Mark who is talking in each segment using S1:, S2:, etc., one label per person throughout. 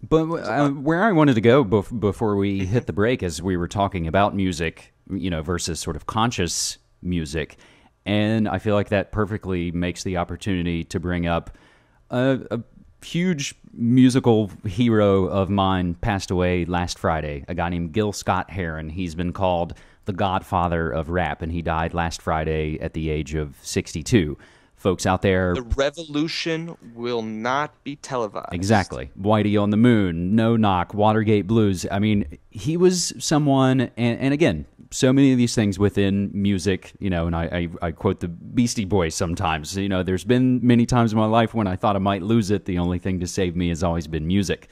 S1: But where I wanted to go before we hit the break, as we were talking about music, versus sort of conscious music, and I feel like that perfectly makes the opportunity to bring up a huge musical hero of mine passed away last Friday, a guy named Scott-Heron. He's been called the godfather of rap, and he died last Friday at the age of 62. Folks out there...
S2: The revolution will not be televised.
S1: Exactly. Whitey on the Moon, No Knock, Watergate Blues. I mean, he was someone, and again, so many of these things within music, and I quote the Beastie Boys sometimes. There's been many times in my life when I thought I might lose it. The only thing to save me has always been music.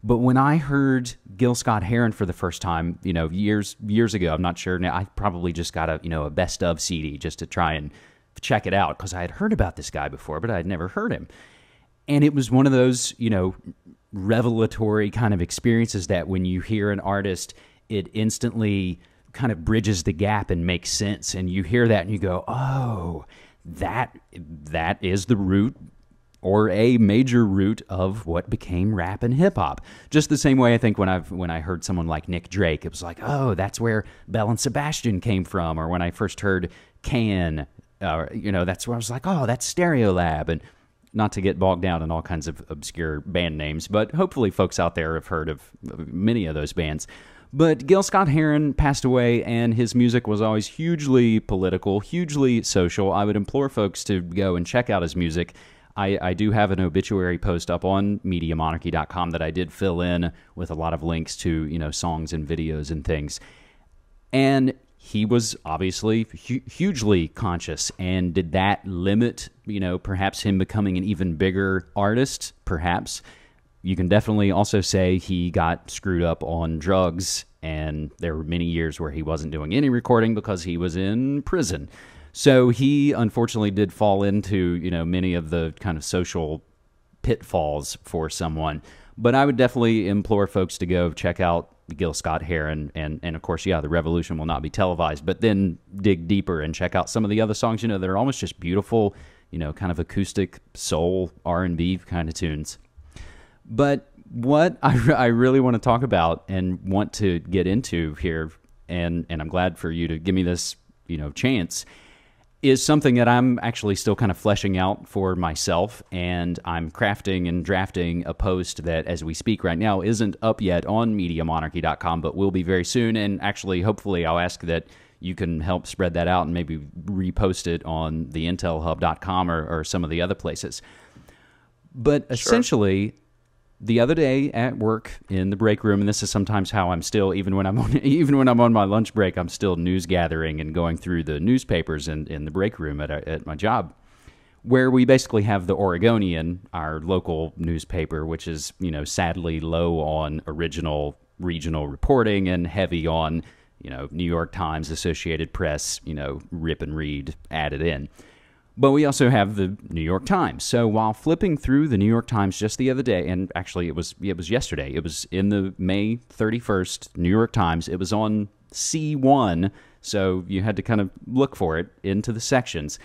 S1: But when I heard Gil Scott-Heron for the first time, years ago, I'm not sure now, I probably just got a best of CD just to try and check it out, because I had heard about this guy before, but I had never heard him. And it was one of those, revelatory kind of experiences that when you hear an artist, it instantly kind of bridges the gap and makes sense. And you hear that and you go, oh, that is the root, or a major root, of what became rap and hip hop. Just the same way I think when I heard someone like Nick Drake, it was like, oh, that's where Bell and Sebastian came from. Or when I first heard Can, that's where I was like, oh, that's Stereolab. And not to get bogged down in all kinds of obscure band names, but hopefully folks out there have heard of many of those bands. But Gil Scott-Heron passed away, and his music was always hugely political, hugely social. I would implore folks to go and check out his music. I do have an obituary post up on MediaMonarchy.com that I did fill in with a lot of links to, songs and videos and things. And he was obviously hugely conscious. And did that limit, perhaps him becoming an even bigger artist? Perhaps. You can definitely also say he got screwed up on drugs, and there were many years where he wasn't doing any recording because he was in prison. So he unfortunately did fall into, many of the kind of social pitfalls for someone. But I would definitely implore folks to go check out Gil Scott-Heron, and of course, the revolution will not be televised, but then dig deeper and check out some of the other songs, that are almost just beautiful, kind of acoustic soul R&B kind of tunes. But what I really want to talk about and want to get into here, and I'm glad for you to give me this, chance, is something that I'm actually still kind of fleshing out for myself, and I'm crafting and drafting a post that, as we speak right now, isn't up yet on MediaMonarchy.com, but will be very soon, and actually, hopefully, I'll ask that you can help spread that out and maybe repost it on the intelhub.com or some of the other places. But essentially... Sure. The other day at work in the break room, and this is sometimes how I'm still, even when I'm on my lunch break, I'm still news gathering and going through the newspapers in the break room at my job, where we basically have the Oregonian, our local newspaper, which is, sadly low on original regional reporting and heavy on, New York Times, Associated Press, rip and read added in. But we also have the New York Times. So while flipping through the New York Times just the other day, and actually it was yesterday, it was in the May 31st New York Times. It was on C1, so you had to kind of look for it into the sections.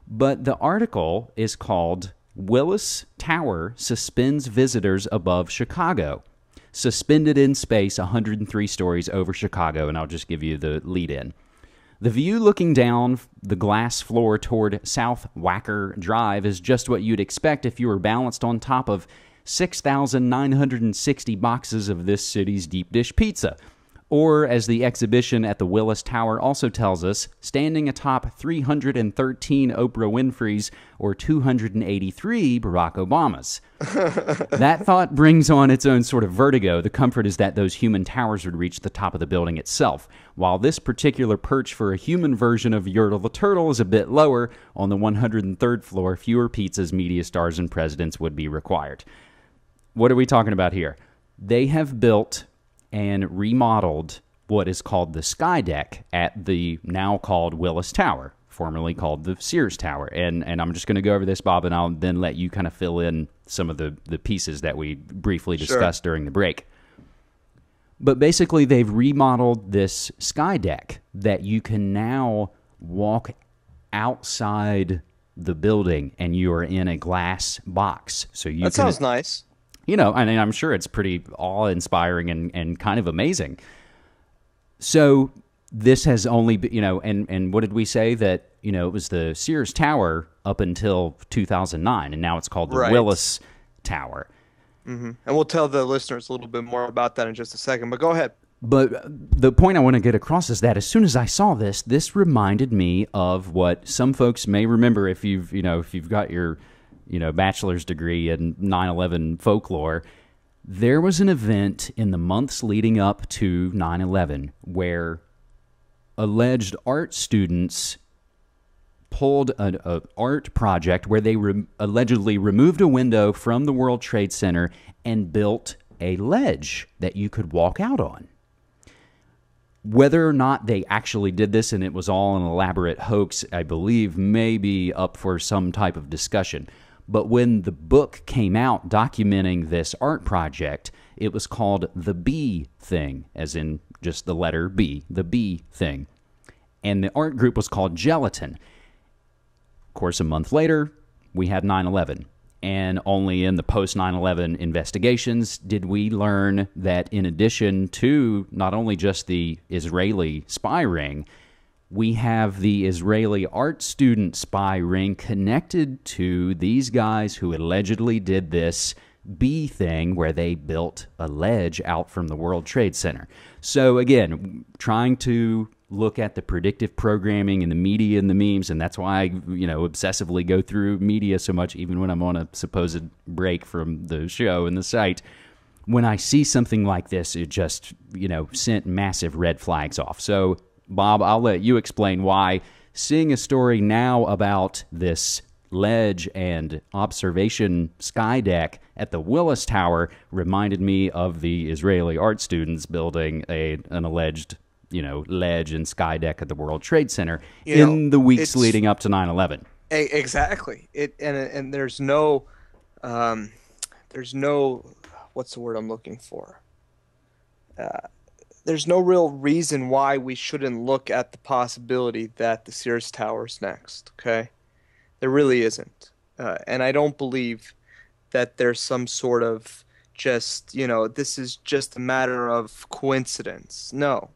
S1: But the article is called Willis Tower Suspends Visitors Above Chicago. Suspended in space 103 stories over Chicago, and I'll just give you the lead-in. The view looking down the glass floor toward South Wacker Drive is just what you'd expect if you were balanced on top of 6,960 boxes of this city's deep dish pizza. Or, as the exhibition at the Willis Tower also tells us, standing atop 313 Oprah Winfrey's or 283 Barack Obama's. That thought brings on its own sort of vertigo. The comfort is that those human towers would reach the top of the building itself, while this particular perch for a human version of Yertle the Turtle is a bit lower. On the 103rd floor, fewer pizzas, media stars, and presidents would be required. What are we talking about here? They have built and remodeled what is called the Sky Deck at the now called Willis Tower, formerly called the Sears Tower. And I'm just going to go over this, Bob, and I'll then let you kind of fill in some of the pieces that we briefly discussed during the break. But basically, they've remodeled this Sky Deck that you can now walk outside the building, and you are in a glass box. So you
S2: that sounds nice.
S1: You know, and I'm sure it's pretty awe-inspiring and kind of amazing. So this has only been, and what did we say? That, it was the Sears Tower up until 2009, and now it's called the
S2: Right.
S1: Willis Tower.
S2: And we'll tell the listeners a little bit more about that in just a second, but go ahead.
S1: But the point I want to get across is that as soon as I saw this reminded me of what some folks may remember if you've got your, bachelor's degree in 9/11 folklore. There was an event in the months leading up to 9/11 where alleged art students pulled an art project where they allegedly removed a window from the World Trade Center and built a ledge that you could walk out on. Whether or not they actually did this and it was all an elaborate hoax, I believe, may be up for some type of discussion. But when the book came out documenting this art project, it was called The Bee Thing, as in just the letter B, The Bee Thing. And the art group was called Gelatin. Of course, a month later, we had 9/11. And only in the post-9/11 investigations did we learn that in addition to not only just the Israeli spy ring, we have the Israeli art student spy ring connected to these guys who allegedly did this bee thing where they built a ledge out from the World Trade Center. So again, trying to look at the predictive programming and the media and the memes, and that's why I, obsessively go through media so much, even when I'm on a supposed break from the show and the site. When I see something like this, it just, sent massive red flags off. So, Bob, I'll let you explain why seeing a story now about this ledge and observation sky deck at the Willis Tower reminded me of the Israeli art students building an alleged ledge and sky deck at the World Trade Center in the weeks leading up to 9/11.
S2: Exactly. And there's no, what's the word I'm looking for? There's no real reason why we shouldn't look at the possibility that the Sears Tower's next. Okay, there really isn't, and I don't believe that there's some sort of just this is just a matter of coincidence. No.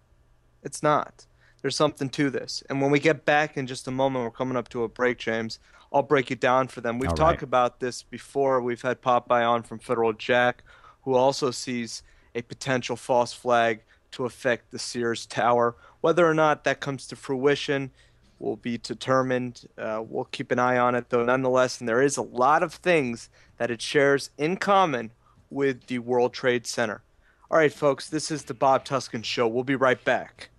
S2: It's not. There's something to this. And when we get back in just a moment, we're coming up to a break, James. I'll break it down for them. We've talked about this before. We've had Popeye on from Federal Jack, who also sees a potential false flag to affect the Sears Tower. Whether or not that comes to fruition will be determined. We'll keep an eye on it, though, nonetheless. And there is a lot of things that it shares in common with the World Trade Center. All right, folks, this is the Bob Tuskin Show. We'll be right back.